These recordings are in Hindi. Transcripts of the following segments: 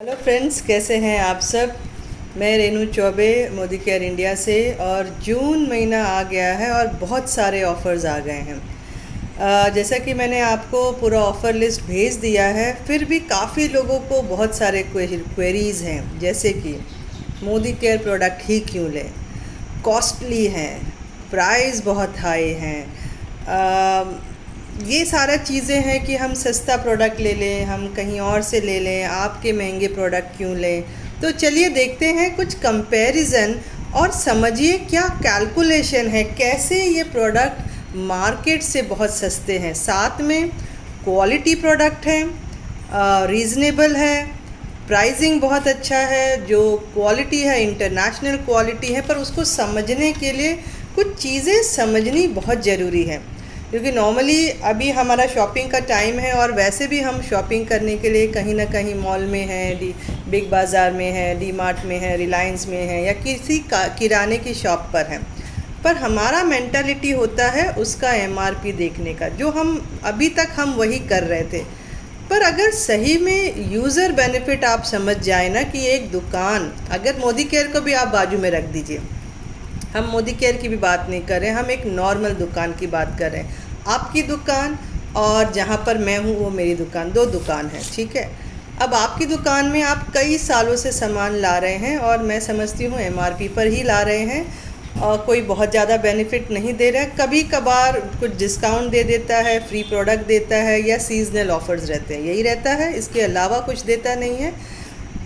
हेलो फ्रेंड्स, कैसे हैं आप सब। मैं रेनू चौबे मोदी केयर इंडिया से। और जून महीना आ गया है और बहुत सारे ऑफ़र्स आ गए हैं। जैसा कि मैंने आपको पूरा ऑफ़र लिस्ट भेज दिया है, फिर भी काफ़ी लोगों को बहुत सारे क्वेरीज़ हैं, जैसे कि मोदी केयर प्रोडक्ट ही क्यों लें, कॉस्टली हैं, प्राइस बहुत हाई हैं। ये सारा चीज़ें हैं कि हम सस्ता प्रोडक्ट ले लें, हम कहीं और से ले लें, आपके महंगे प्रोडक्ट क्यों लें। तो चलिए देखते हैं कुछ कंपैरिजन और समझिए क्या कैलकुलेशन है, कैसे ये प्रोडक्ट मार्केट से बहुत सस्ते हैं, साथ में क्वालिटी प्रोडक्ट हैं, रीज़नेबल है, प्राइसिंग बहुत अच्छा है, जो क्वालिटी है इंटरनेशनल क्वालिटी है। पर उसको समझने के लिए कुछ चीज़ें समझनी बहुत ज़रूरी है, क्योंकि नॉर्मली अभी हमारा शॉपिंग का टाइम है और वैसे भी हम शॉपिंग करने के लिए कहीं ना कहीं मॉल में हैं, बिग बाज़ार में है, डी मार्ट में है, रिलायंस में है, या किसी किराने की शॉप पर हैं। पर हमारा मेंटालिटी होता है उसका एमआरपी देखने का, जो हम अभी तक हम वही कर रहे थे। पर अगर सही में यूज़र बेनिफिट आप समझ जाए ना, कि एक दुकान, अगर मोदी केयर को भी आप बाजू में रख दीजिए, हम मोदी केयर की भी बात नहीं कर रहे हैं, हम एक नॉर्मल दुकान की बात कर रहे हैं। आपकी दुकान और जहाँ पर मैं हूँ वो मेरी दुकान, दो दुकान है, ठीक है। अब आपकी दुकान में आप कई सालों से सामान ला रहे हैं और मैं समझती हूँ एमआरपी पर ही ला रहे हैं, और कोई बहुत ज़्यादा बेनिफिट नहीं दे रहा है। कभी कभार कुछ डिस्काउंट दे देता है, फ्री प्रोडक्ट देता है, या सीजनल ऑफर्स रहते हैं, यही रहता है, इसके अलावा कुछ देता नहीं है।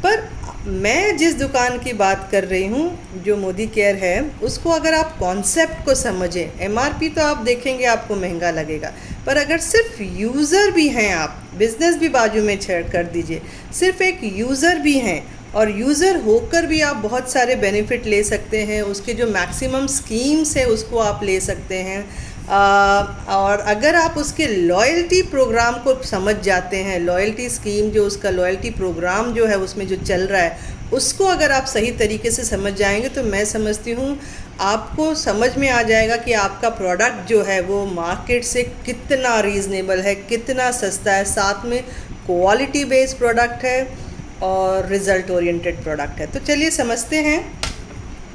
पर मैं जिस दुकान की बात कर रही हूँ, जो मोदी केयर है, उसको अगर आप कॉन्सेप्ट को समझें, एमआरपी तो आप देखेंगे आपको महंगा लगेगा, पर अगर सिर्फ यूज़र भी हैं आप, बिज़नेस भी बाजू में छेड़ कर दीजिए, सिर्फ एक यूज़र भी हैं और यूज़र होकर भी आप बहुत सारे बेनिफिट ले सकते हैं, उसके जो मैक्सिमम स्कीम्स है उसको आप ले सकते हैं। और अगर आप उसके लॉयल्टी प्रोग्राम को समझ जाते हैं, लॉयल्टी स्कीम जो उसका लॉयल्टी प्रोग्राम जो है उसमें जो चल रहा है, उसको अगर आप सही तरीके से समझ जाएंगे, तो मैं समझती हूँ आपको समझ में आ जाएगा कि आपका प्रोडक्ट जो है वो मार्केट से कितना रीज़नेबल है, कितना सस्ता है, साथ में क्वालिटी बेस्ड प्रोडक्ट है और रिज़ल्ट ओरिएंटेड प्रोडक्ट है। तो चलिए समझते हैं।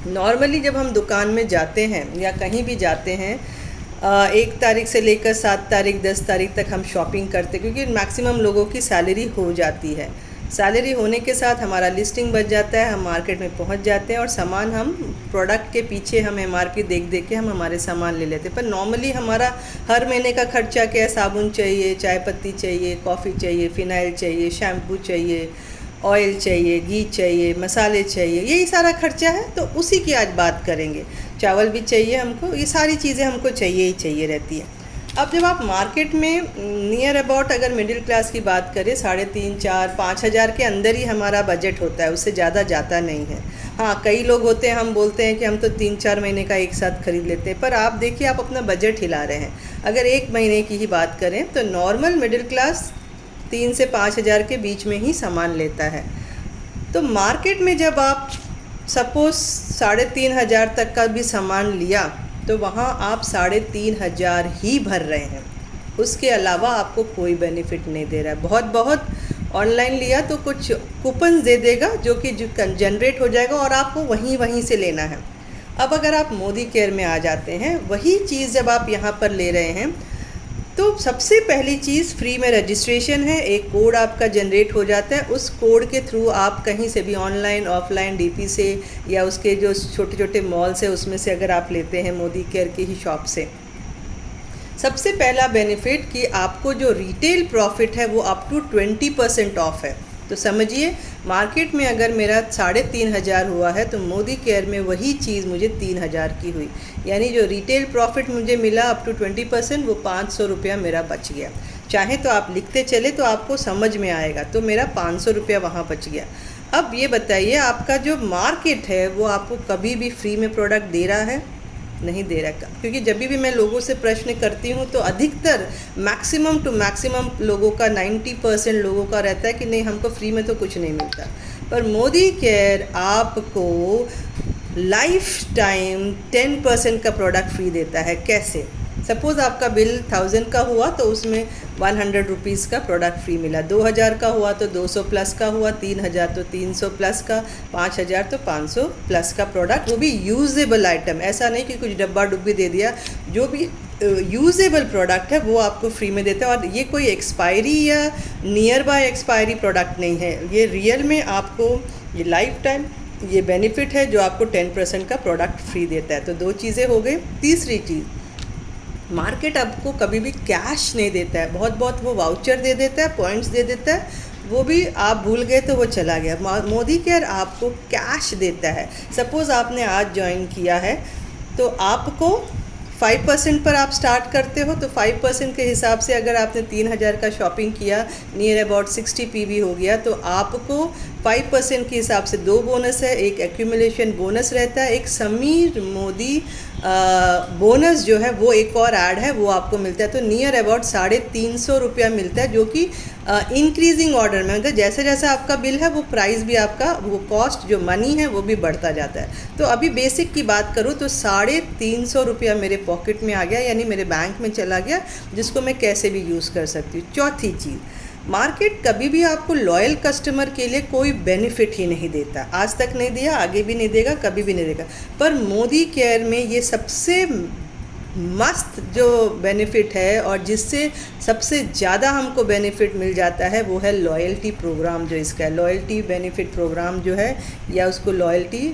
नॉर्मली जब हम दुकान में जाते हैं या कहीं भी जाते हैं, 1 तारीख से लेकर 7 तारीख 10 तारीख तक हम शॉपिंग करते, क्योंकि मैक्सिमम लोगों की सैलरी हो जाती है। सैलरी होने के साथ हमारा लिस्टिंग बच जाता है, हम मार्केट में पहुंच जाते हैं और सामान हम प्रोडक्ट के पीछे हम एमआरपी देख देख के हम हमारे सामान ले लेते हैं। पर नॉर्मली हमारा हर महीने का खर्चा क्या है, साबुन चाहिए, चाय पत्ती चाहिए, कॉफ़ी चाहिए, फ़िनाइल चाहिए, शैम्पू चाहिए, ऑयल चाहिए, घी चाहिए, मसाले चाहिए, यही सारा खर्चा है। तो उसी की आज बात करेंगे। चावल भी चाहिए हमको, ये सारी चीज़ें हमको चाहिए ही चाहिए रहती है। अब जब आप मार्केट में नियर अबाउट अगर मिडिल क्लास की बात करें, 3,500, 4,000, 5,000 के अंदर ही हमारा बजट होता है, उससे ज़्यादा जाता नहीं है। हाँ, कई लोग होते हैं, हम बोलते हैं कि हम तो 3-4 महीने का एक साथ खरीद लेते हैं, पर आप देखिए आप अपना बजट हिला रहे हैं। अगर 1 महीने की ही बात करें तो नॉर्मल मिडिल क्लास 3 से 5,000 के बीच में ही सामान लेता है। तो मार्केट में जब आप सपोज़ 3,500 तक का भी सामान लिया, तो वहाँ आप 3,500 ही भर रहे हैं, उसके अलावा आपको कोई बेनिफिट नहीं दे रहा है। बहुत बहुत ऑनलाइन लिया तो कुछ कूपन्स दे देगा जो कि जनरेट हो जाएगा और आपको वहीं से लेना है। अब अगर आप मोदी केयर में आ जाते हैं, वही चीज़ जब आप यहाँ पर ले रहे हैं, तो सबसे पहली चीज़ फ्री में रजिस्ट्रेशन है। एक कोड आपका जनरेट हो जाता है, उस कोड के थ्रू आप कहीं से भी ऑनलाइन ऑफलाइन डीपी से या उसके जो छोटे छोटे मॉल्स है उसमें से अगर आप लेते हैं मोदी केयर की ही शॉप से, सबसे पहला बेनिफिट कि आपको जो रिटेल प्रॉफिट है वो अप टू 20% ऑफ है। तो समझिए मार्केट में अगर मेरा 3,500 हुआ है, तो मोदी केयर में वही चीज़ मुझे 3,000 की हुई, यानी जो रिटेल प्रॉफिट मुझे मिला अप टू 20%, वो 500 रुपया मेरा बच गया। चाहे तो आप लिखते चले तो आपको समझ में आएगा, तो मेरा 500 रुपया वहाँ बच गया। अब ये बताइए, आपका जो मार्केट है वो आपको कभी भी फ्री में प्रोडक्ट दे रहा है? नहीं दे रहा। क्योंकि जब भी मैं लोगों से प्रश्न करती हूँ तो अधिकतर मैक्सिमम टू मैक्सिमम लोगों का 90% लोगों का रहता है कि नहीं, हमको फ्री में तो कुछ नहीं मिलता। पर मोदी केयर आपको लाइफ टाइम 10% का प्रोडक्ट फ्री देता है। कैसे? सपोज़ आपका बिल 1000 का हुआ तो उसमें 100 रुपीज़ का प्रोडक्ट फ्री मिला, 2000 का हुआ तो 200 प्लस का हुआ, 3000 तो 300 प्लस का, 5000 तो 500 प्लस का प्रोडक्ट, वो भी यूजेबल आइटम। ऐसा नहीं कि कुछ डब्बा डुब्बी दे दिया, जो भी यूजेबल प्रोडक्ट है वो आपको फ्री में देता है। और ये कोई एक्सपायरी या नियर बाय एक्सपायरी प्रोडक्ट नहीं है, ये रियल में आपको ये लाइफ टाइम ये बेनिफिट है जो आपको 10% का प्रोडक्ट फ्री देता है। तो दो चीज़ें हो गई। तीसरी चीज़, मार्केट आपको कभी भी कैश नहीं देता है, बहुत बहुत वो वाउचर दे देता है, पॉइंट्स दे देता है, वो भी आप भूल गए तो वो चला गया। मोदी केयर आपको कैश देता है। सपोज़ आपने आज ज्वाइन किया है तो आपको 5% पर आप स्टार्ट करते हो, तो 5% के हिसाब से अगर आपने 3000 का शॉपिंग किया, नियर अबाउट 60 पीवी हो गया, तो आपको 5% के हिसाब से 2 बोनस है, एक एक्यूमुलेशन बोनस रहता है, एक समीर मोदी बोनस जो है वो एक और ऐड है, वो आपको मिलता है। तो नियर अबाउट 350 रुपया मिलता है, जो कि इंक्रीजिंग ऑर्डर में, मतलब जैसे जैसा आपका बिल है वो प्राइस भी आपका, वो कॉस्ट जो मनी है वो भी बढ़ता जाता है। तो अभी बेसिक की बात करूँ तो 350 रुपया मेरे पॉकेट में आ गया, यानी मेरे बैंक में चला गया, जिसको मैं कैसे भी यूज़ कर सकती हूँ। चौथी चीज़, मार्केट कभी भी आपको लॉयल कस्टमर के लिए कोई बेनिफिट ही नहीं देता, आज तक नहीं दिया, आगे भी नहीं देगा, कभी भी नहीं देगा। पर मोदी केयर में ये सबसे मस्त जो बेनिफिट है और जिससे सबसे ज़्यादा हमको बेनिफिट मिल जाता है वो है लॉयल्टी प्रोग्राम। जो इसका है लॉयल्टी बेनिफिट प्रोग्राम जो है, या उसको लॉयल्टी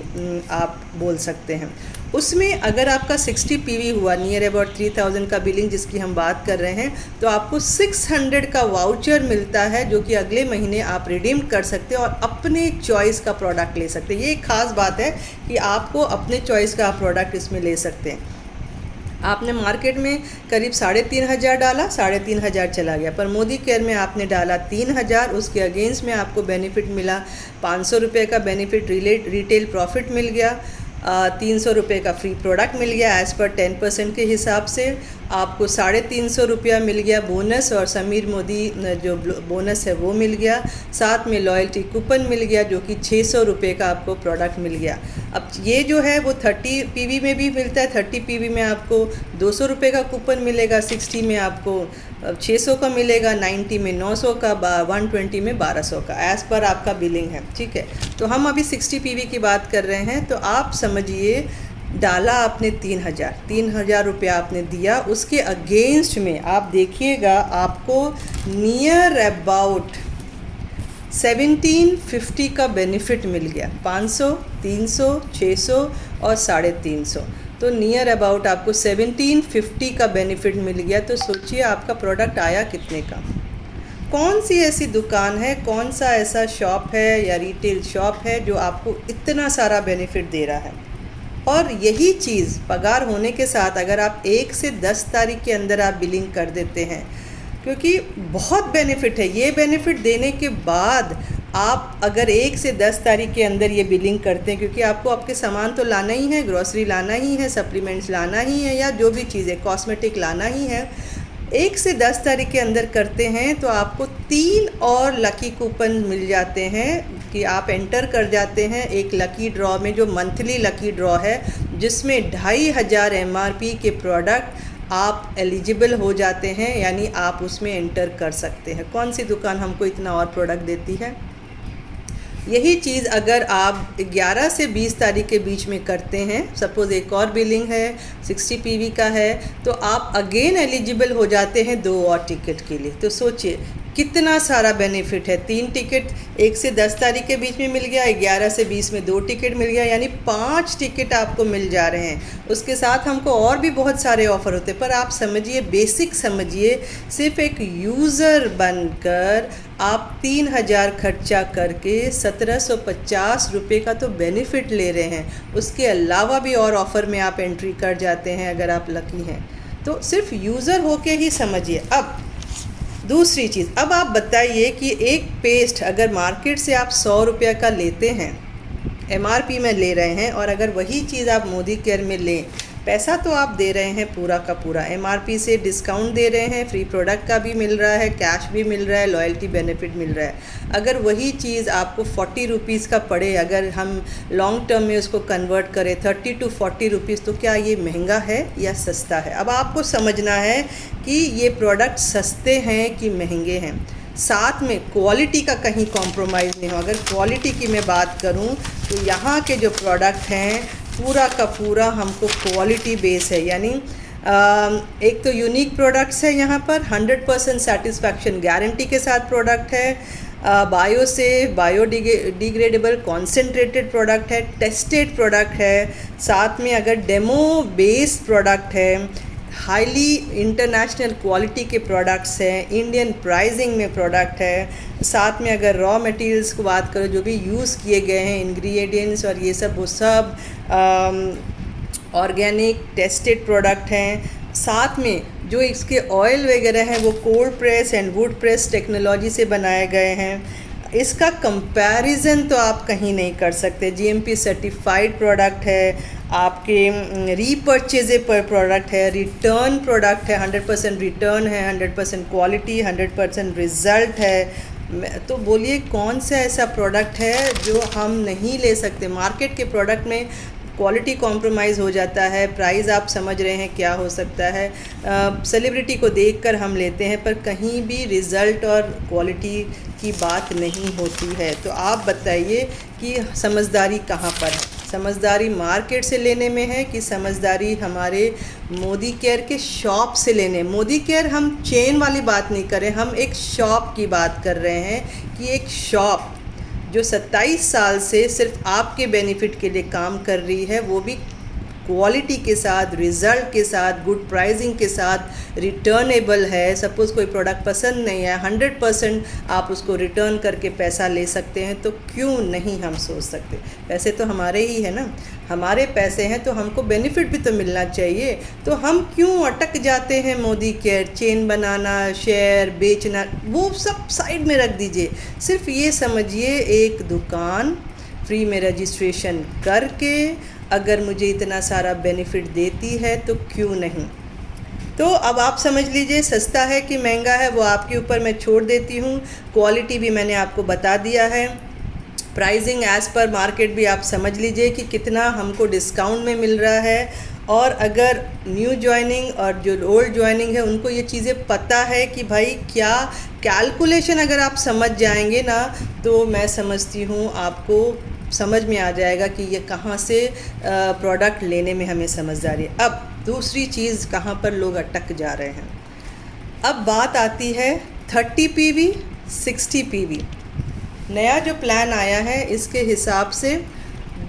आप बोल सकते हैं। उसमें अगर आपका 60 पीवी हुआ, नियर अबाउट 3000 का बिलिंग जिसकी हम बात कर रहे हैं, तो आपको 600 का वाउचर मिलता है, जो कि अगले महीने आप रिडीम कर सकते हैं और अपने चॉइस का प्रोडक्ट ले सकते हैं। ये एक ख़ास बात है कि आपको अपने चॉइस का प्रोडक्ट इसमें ले सकते हैं। आपने मार्केट में करीब 3500 डाला, 3500 चला गया, पर मोदी केयर में आपने डाला 3000, उसके अगेंस्ट में आपको बेनिफिट मिला 500 रुपये का बेनिफिट, रिटेल प्रॉफिट मिल गया, 300 रुपये का फ्री प्रोडक्ट मिल गया एज़ पर 10% के हिसाब से, आपको 350 रुपया मिल गया बोनस, और समीर मोदी जो बोनस है वो मिल गया, साथ में लॉयल्टी कूपन मिल गया जो कि 600 रुपये का आपको प्रोडक्ट मिल गया। अब ये जो है वो 30 पीवी में भी मिलता है, 30 पीवी में आपको 200 रुपये का कूपन मिलेगा, 60 में आपको 600 का मिलेगा, 90 में 900 का, 120 में 1200 का, एज़ पर आपका बिलिंग है। ठीक है, तो हम अभी 60 पीवी की बात कर रहे हैं। तो आप समझिए, डाला आपने 3000 रुपया आपने दिया, उसके अगेंस्ट में आप देखिएगा आपको नियर अबाउट 1750 का बेनिफिट मिल गया, 500, 300, 600 और 350, तो नियर अबाउट आपको 1750 का बेनिफिट मिल गया। तो सोचिए आपका प्रोडक्ट आया कितने का। कौन सी ऐसी दुकान है, कौन सा ऐसा शॉप है या रिटेल शॉप है जो आपको इतना सारा बेनिफिट दे रहा है। और यही चीज़ पगार होने के साथ अगर आप 1 से 10 तारीख के अंदर आप बिलिंग कर देते हैं, क्योंकि बहुत बेनिफिट है। ये बेनिफिट देने के बाद आप अगर 1 से 10 तारीख के अंदर ये बिलिंग करते हैं, क्योंकि आपको आपके सामान तो लाना ही है, ग्रॉसरी लाना ही है, सप्लीमेंट्स लाना ही है, या जो भी चीज़ें कॉस्मेटिक लाना ही है, 1 से 10 तारीख के अंदर करते हैं तो आपको 3 और लकी कूपन मिल जाते हैं कि आप एंटर कर जाते हैं एक लकी ड्रॉ में, जो मंथली लकी ड्रॉ है, जिसमें 2500 MRP के प्रोडक्ट आप एलिजिबल हो जाते हैं, यानी आप उसमें एंटर कर सकते हैं। कौन सी दुकान हमको इतना और प्रोडक्ट देती है? यही चीज़ अगर आप 11 से 20 तारीख के बीच में करते हैं, सपोज़ एक और बिलिंग है 60 पीवी का है, तो आप अगेन एलिजिबल हो जाते हैं 2 और टिकट के लिए। तो सोचिए कितना सारा बेनिफिट है। 3 टिकट 1 से 10 तारीख के बीच में मिल गया, 11 से 20 में 2 टिकट मिल गया, यानी 5 टिकट आपको मिल जा रहे हैं। उसके साथ हमको और भी बहुत सारे ऑफ़र होते हैं, पर आप समझिए, बेसिक समझिए, सिर्फ एक यूज़र बनकर आप 3000 खर्चा करके 1750 रुपये का तो बेनिफिट ले रहे हैं। उसके अलावा भी और ऑफ़र में आप एंट्री कर जाते हैं अगर आप लकी हैं। तो सिर्फ यूज़र होके ही समझिए। अब दूसरी चीज़, अब आप बताइए कि एक पेस्ट अगर मार्केट से आप 100 रुपये का लेते हैं, MRP में ले रहे हैं, और अगर वही चीज़ आप मोदी केयर में लें पैसा तो आप दे रहे हैं पूरा का पूरा, एमआरपी से डिस्काउंट दे रहे हैं, फ्री प्रोडक्ट का भी मिल रहा है, कैश भी मिल रहा है, लॉयल्टी बेनिफिट मिल रहा है। अगर वही चीज़ आपको 40 रुपीज़ का पड़े, अगर हम लॉन्ग टर्म में उसको कन्वर्ट करें 30 to 40 रुपीज़, तो क्या ये महंगा है या सस्ता है? अब आपको समझना है कि ये प्रोडक्ट सस्ते हैं कि महंगे हैं। साथ में क्वालिटी का कहीं कॉम्प्रोमाइज़ नहीं हो। अगर क्वालिटी की मैं बात करूं तो यहाँ के जो प्रोडक्ट हैं पूरा का पूरा हमको क्वालिटी बेस है, यानी एक तो यूनिक प्रोडक्ट्स है यहाँ पर, 100% सेटिस्फैक्शन गारंटी के साथ प्रोडक्ट है, बायो से बायोडिग्रेडेबल कॉन्सेंट्रेटेड प्रोडक्ट है, टेस्टेड प्रोडक्ट है, साथ में अगर डेमो बेस्ड प्रोडक्ट है, हाईली इंटरनेशनल क्वालिटी के प्रोडक्ट्स हैं, इंडियन प्राइसिंग में प्रोडक्ट है, साथ में अगर रॉ मटेरियल्स को बात करो जो भी यूज़ किए गए हैं इंग्रेडिएंट्स और ये सब, वो सब ऑर्गेनिक टेस्टेड प्रोडक्ट हैं। साथ में जो इसके ऑयल वगैरह हैं वो cold press and would press technology से बनाए गए हैं। इसका कंपैरिजन तो आप कहीं नहीं कर सकते। जीएमपी सर्टिफाइड प्रोडक्ट है, आपके रीपर्चेजेबल प्रोडक्ट है, रिटर्न प्रोडक्ट है, 100% रिटर्न है, 100% क्वालिटी, 100% रिज़ल्ट है। तो बोलिए कौन सा ऐसा प्रोडक्ट है जो हम नहीं ले सकते? मार्केट के प्रोडक्ट में क्वालिटी कॉम्प्रोमाइज़ हो जाता है, प्राइस आप समझ रहे हैं क्या हो सकता है, सेलिब्रिटी को देखकर हम लेते हैं, पर कहीं भी रिज़ल्ट और क्वालिटी की बात नहीं होती है। तो आप बताइए कि समझदारी कहाँ पर है? समझदारी मार्केट से लेने में है कि समझदारी हमारे मोदी केयर के शॉप से लेने? मोदी केयर हम चेन वाली बात नहीं कर रहे, हम एक शॉप की बात कर रहे हैं कि एक शॉप जो 27 साल से सिर्फ आपके बेनिफिट के लिए काम कर रही है, वो भी क्वालिटी के साथ, रिज़ल्ट के साथ, गुड प्राइसिंग के साथ, रिटर्नेबल है। सपोज़ कोई प्रोडक्ट पसंद नहीं है, 100% आप उसको रिटर्न करके पैसा ले सकते हैं, तो क्यों नहीं हम सोच सकते? पैसे तो हमारे ही है ना, हमारे पैसे हैं तो हमको बेनिफिट भी तो मिलना चाहिए। तो हम क्यों अटक जाते हैं? मोदी केयर, चेन बनाना, शेयर बेचना, वो सब साइड में रख दीजिए। सिर्फ ये समझिए एक दुकान फ्री में रजिस्ट्रेशन करके अगर मुझे इतना सारा बेनिफिट देती है तो क्यों नहीं? तो अब आप समझ लीजिए सस्ता है कि महंगा है, वो आपके ऊपर मैं छोड़ देती हूँ। क्वालिटी भी मैंने आपको बता दिया है, प्राइसिंग एज़ पर मार्केट भी आप समझ लीजिए कि कितना हमको डिस्काउंट में मिल रहा है। और अगर न्यू ज्वाइनिंग और जो ओल्ड ज्वाइनिंग है उनको ये चीज़ें पता है कि भाई क्या कैलकुलेशन अगर आप समझ जाएंगे ना, तो मैं समझती हूँ आपको समझ में आ जाएगा कि ये कहाँ से प्रोडक्ट लेने में हमें समझदारी है। अब दूसरी चीज़ कहाँ पर लोग अटक जा रहे हैं, अब बात आती है 30 PV 60 PV। नया जो प्लान आया है इसके हिसाब से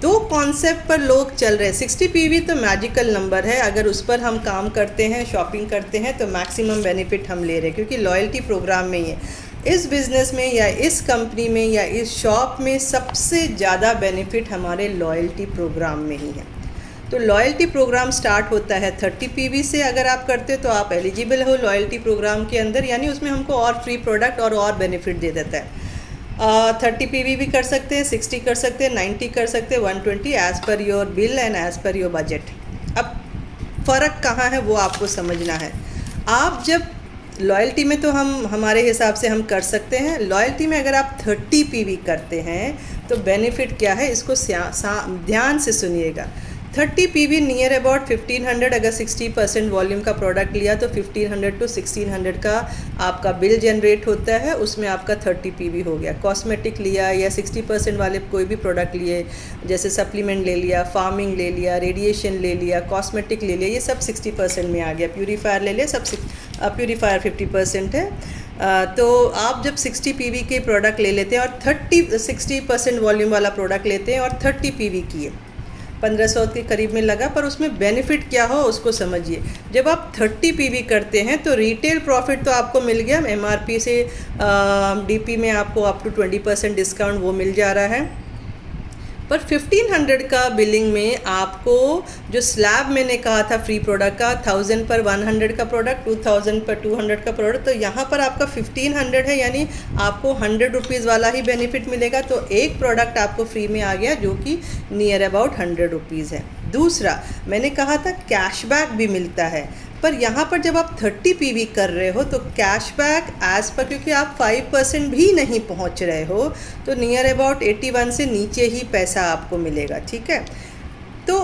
दो कॉन्सेप्ट पर लोग चल रहे हैं। 60 PV तो मैजिकल नंबर है, अगर उस पर हम काम करते हैं, शॉपिंग करते हैं, तो मैक्सिमम बेनिफिट हम ले रहे हैं, क्योंकि लॉयल्टी प्रोग्राम में ही है। इस बिज़नेस में या इस कंपनी में या इस शॉप में सबसे ज़्यादा बेनिफिट हमारे लॉयल्टी प्रोग्राम में ही है। तो लॉयल्टी प्रोग्राम स्टार्ट होता है 30 PV से। अगर आप करते हो तो आप एलिजिबल हो लॉयल्टी प्रोग्राम के अंदर, यानी उसमें हमको और फ्री प्रोडक्ट और बेनिफिट दे देता है। 30 PV भी कर सकते हैं, 60 कर सकते हैं, 90 कर सकते हैं, 120 as per your bill and as per your budget. अब फ़र्क कहाँ है वो आपको समझना है। आप जब लॉयल्टी में तो हमारे हिसाब से हम कर सकते हैं, लॉयल्टी में अगर आप 30 PV करते हैं तो बेनिफिट क्या है इसको ध्यान से सुनिएगा। 30 PV नियर अबाउट 1500, अगर 60% वॉल्यूम का प्रोडक्ट लिया तो 1500 to 1600 का आपका बिल जनरेट होता है, उसमें आपका 30 PV हो गया। कॉस्मेटिक लिया या 60% वाले कोई भी प्रोडक्ट लिए, जैसे सप्लीमेंट ले लिया, फार्मिंग ले लिया, रेडिएशन ले लिया, कॉस्मेटिक ले लिया, ये सब 60% में आ गया। प्यूरीफायर ले लिया, सब प्यूरीफायर 50% है। तो आप जब 60 PV के प्रोडक्ट ले लेते हैं और 60% वॉल्यूम वाला प्रोडक्ट लेते हैं और 30 PV किए, 1500 के करीब में लगा, पर उसमें बेनिफिट क्या हो उसको समझिए। जब आप 30 PV करते हैं तो रिटेल प्रॉफिट तो आपको मिल गया, MRP से DP में आपको अप टू 20% डिस्काउंट वो मिल जा रहा है। पर 1500 का बिलिंग में आपको जो स्लैब मैंने कहा था फ्री प्रोडक्ट का, 1000 पर 100 का प्रोडक्ट, 2000 पर 200 का प्रोडक्ट, तो यहाँ पर आपका 1500 है, यानी आपको 100 रुपीज़ वाला ही बेनिफिट मिलेगा। तो एक प्रोडक्ट आपको फ्री में आ गया जो कि नियर अबाउट 100 रुपीज़ है। दूसरा, मैंने कहा था कैशबैक भी मिलता है, पर यहाँ पर जब आप 30 पीवी कर रहे हो तो कैशबैक एज पर, क्योंकि आप 5% भी नहीं पहुँच रहे हो, तो नियर अबाउट 81 से नीचे ही पैसा आपको मिलेगा, ठीक है। तो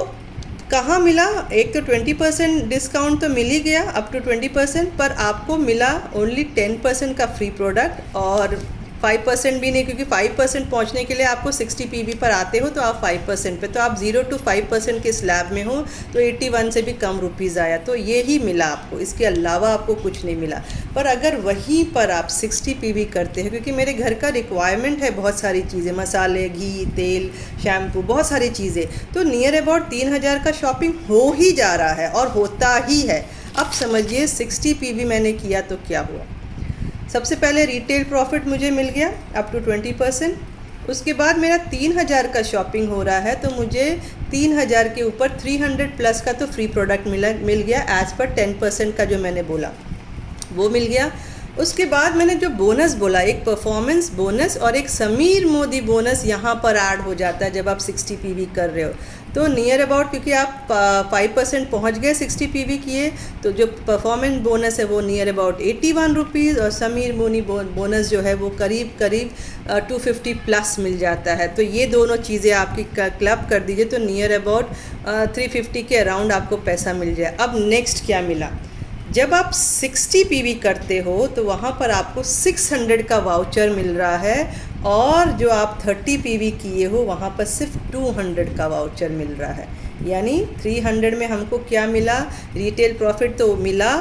कहाँ मिला? एक तो 20% डिस्काउंट तो मिल ही गया, अप टू 20%, पर आपको मिला ओनली 10% का फ्री प्रोडक्ट और 5% भी नहीं, क्योंकि 5% पहुंचने के लिए आपको 60 पीवी पर आते हो तो आप 5% पे, तो आप 0 to 5% के स्लैब में हो, तो 81 से भी कम रुपीज़ आया, तो ये ही मिला आपको, इसके अलावा आपको कुछ नहीं मिला। पर अगर वहीं पर आप 60 पीवी करते हैं, क्योंकि मेरे घर का रिक्वायरमेंट है बहुत सारी चीज़ें, मसाले, घी, तेल, शैम्पू, बहुत सारी चीज़ें, तो नियर अबाउट 3000 का शॉपिंग हो ही जा रहा है और होता ही है। अब समझिए 60 पीवी मैंने किया तो क्या हुआ। सबसे पहले रिटेल प्रॉफिट मुझे मिल गया अप टू 20%। उसके बाद मेरा 3000 का शॉपिंग हो रहा है, तो मुझे 3000 के ऊपर 300 प्लस का तो फ्री प्रोडक्ट मिल गया एज़ पर 10% का जो मैंने बोला वो मिल गया। उसके बाद मैंने जो बोनस बोला, एक परफॉर्मेंस बोनस और एक समीर मोदी बोनस यहाँ पर ऐड हो जाता है जब आप 60 पीवी कर रहे हो, तो नियर अबाउट, क्योंकि आप 5% पहुँच गए 60 पीवी किए, तो जो परफॉर्मेंस बोनस है वो नियर अबाउट 81 रुपीज़ और समीर मोदी बोनस जो है वो करीब करीब 250 प्लस मिल जाता है। तो ये दोनों चीज़ें आपकी क्लब कर दीजिए तो नियर अबाउट 350 के अराउंड आपको पैसा मिल जाए। अब नेक्स्ट क्या मिला? जब आप 60 पीवी करते हो तो वहाँ पर आपको 600 का वाउचर मिल रहा है, और जो आप 30 पीवी किए हो वहाँ पर सिर्फ 200 का वाउचर मिल रहा है। यानी 300 में हमको क्या मिला? रिटेल प्रॉफिट तो मिला,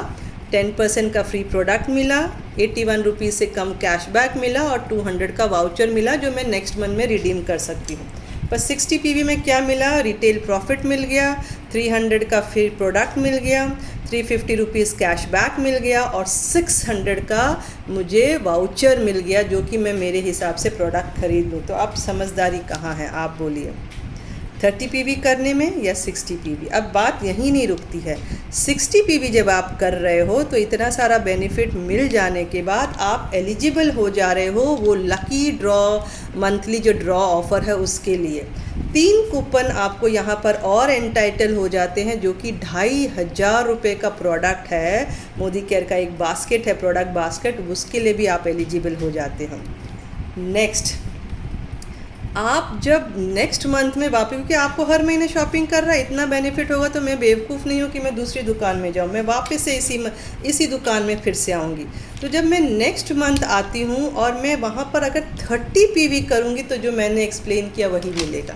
10% का फ्री प्रोडक्ट मिला, 81 रुपीज़ से कम कैशबैक मिला और 200 का वाउचर मिला जो मैं नेक्स्ट मंथ में रिडीम कर सकती हूँ। पर 60 पीवी में क्या मिला? रिटेल प्रॉफिट मिल गया, 300 का फ्री प्रोडक्ट मिल गया, 350 रुपीज़ कैशबैक मिल गया और 600 का मुझे वाउचर मिल गया, जो कि मैं मेरे हिसाब से प्रोडक्ट खरीद लूँ। तो अब समझदारी कहाँ है, आप बोलिए, 30 पीवी करने में या 60 पीवी? अब बात यहीं नहीं रुकती है। 60 पीवी जब आप कर रहे हो तो इतना सारा बेनिफिट मिल जाने के बाद आप एलिजिबल हो जा रहे हो वो लकी ड्रॉ, मंथली जो ड्रॉ ऑफ़र है उसके लिए। 3 कूपन आपको यहाँ पर और एंटाइटल हो जाते हैं, जो कि 2500 रुपये का प्रोडक्ट है। मोदी केयर का एक बास्केट है, प्रोडक्ट बास्केट, उसके लिए भी आप एलिजिबल हो जाते हैं। नेक्स्ट, आप जब नेक्स्ट मंथ में वापस, क्योंकि आपको हर महीने शॉपिंग कर रहा है, इतना बेनिफिट होगा तो मैं बेवकूफ़ नहीं हूँ कि मैं दूसरी दुकान में जाऊँ, मैं वापस से इसी दुकान में फिर से आऊँगी। तो जब मैं नेक्स्ट मंथ आती हूँ और मैं वहाँ पर अगर 30 पीवी करूँगी तो जो मैंने एक्सप्लेन किया वही मिलेगा,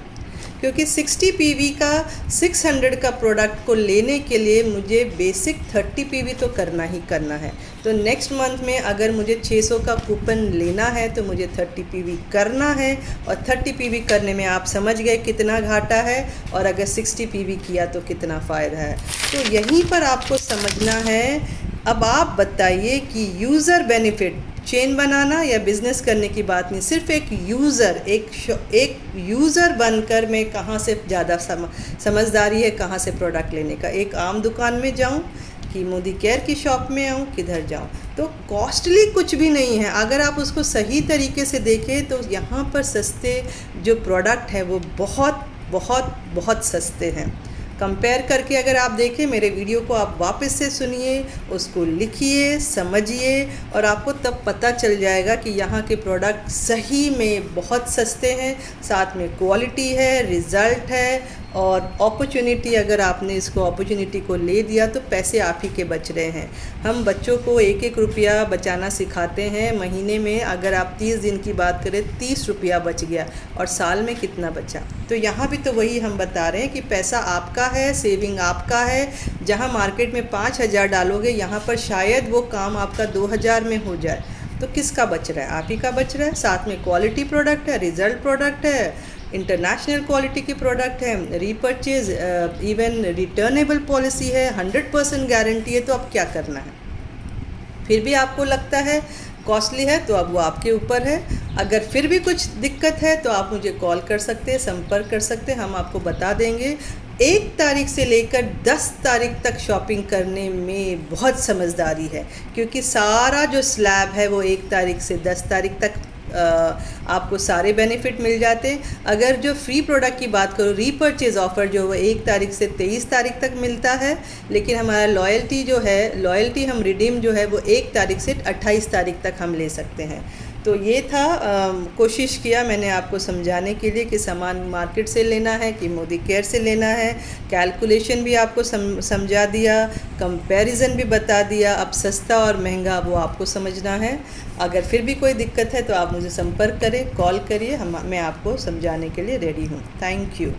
क्योंकि 60 पीवी का 600 का प्रोडक्ट को लेने के लिए मुझे बेसिक 30 पीवी तो करना ही करना है। तो नेक्स्ट मंथ में अगर मुझे 600 का कूपन लेना है तो मुझे 30 पीवी करना है, और 30 पीवी करने में आप समझ गए कितना घाटा है, और अगर 60 पीवी किया तो कितना फ़ायदा है। तो यहीं पर आपको समझना है। अब आप बताइए कि यूज़र बेनिफिट, चेन बनाना या बिज़नेस करने की बात नहीं, सिर्फ एक यूज़र, एक यूज़र बनकर मैं कहाँ से ज़्यादा समझदारी है कहाँ से प्रोडक्ट लेने का। एक आम दुकान में जाऊँ कि मोदी केयर की शॉप में आऊँ, किधर जाऊँ? तो कॉस्टली कुछ भी नहीं है अगर आप उसको सही तरीके से देखें। तो यहाँ पर सस्ते जो प्रोडक्ट हैं वो बहुत बहुत बहुत सस्ते हैं। कंपेयर करके अगर आप देखें, मेरे वीडियो को आप वापस से सुनिए, उसको लिखिए, समझिए, और आपको तब पता चल जाएगा कि यहाँ के प्रोडक्ट सही में बहुत सस्ते हैं, साथ में क्वालिटी है, रिज़ल्ट है, और अपॉर्चुनिटी, अगर आपने इसको अपॉर्चुनिटी को ले दिया तो पैसे आप ही के बच रहे हैं। हम बच्चों को 1-1 रुपया बचाना सिखाते हैं महीने में, अगर आप 30 दिन की बात करें 30 रुपया बच गया, और साल में कितना बचा? तो यहाँ भी तो वही हम बता रहे हैं कि पैसा आपका है, सेविंग आपका है। जहाँ मार्केट में 5000 डालोगे, यहाँ पर शायद वो काम आपका 2000 में हो जाए, तो किसका बच रहा है? आप ही का बच रहा है। साथ में क्वालिटी प्रोडक्ट है, रिज़ल्ट प्रोडक्ट है, इंटरनेशनल क्वालिटी की प्रोडक्ट है, रीपर्चेज, इवन रिटर्नेबल पॉलिसी है, 100% गारंटी है। तो अब क्या करना है? फिर भी आपको लगता है कॉस्टली है, तो अब वो आपके ऊपर है। अगर फिर भी कुछ दिक्कत है तो आप मुझे कॉल कर सकते हैं, संपर्क कर सकते हैं, हम आपको बता देंगे। 1 तारीख से लेकर 10 तारीख तक शॉपिंग करने में बहुत समझदारी है, क्योंकि सारा जो स्लैब है वो 1 तारीख से 10 तारीख तक आपको सारे बेनिफिट मिल जाते। अगर जो फ्री प्रोडक्ट की बात करूँ, रीपर्चेज ऑफ़र जो वो 1 तारीख से 23 तारीख तक मिलता है, लेकिन हमारा लॉयल्टी हम रिडीम जो है वो 1 तारीख से 28 तारीख तक हम ले सकते हैं। तो ये था, कोशिश किया मैंने आपको समझाने के लिए कि सामान मार्केट से लेना है कि मोदी केयर से लेना है। कैलकुलेशन भी आपको समझा दिया, कंपैरिजन भी बता दिया। अब सस्ता और महंगा वो आपको समझना है। अगर फिर भी कोई दिक्कत है तो आप मुझे संपर्क करें, कॉल करिए, मैं आपको समझाने के लिए रेडी हूँ। Thank you.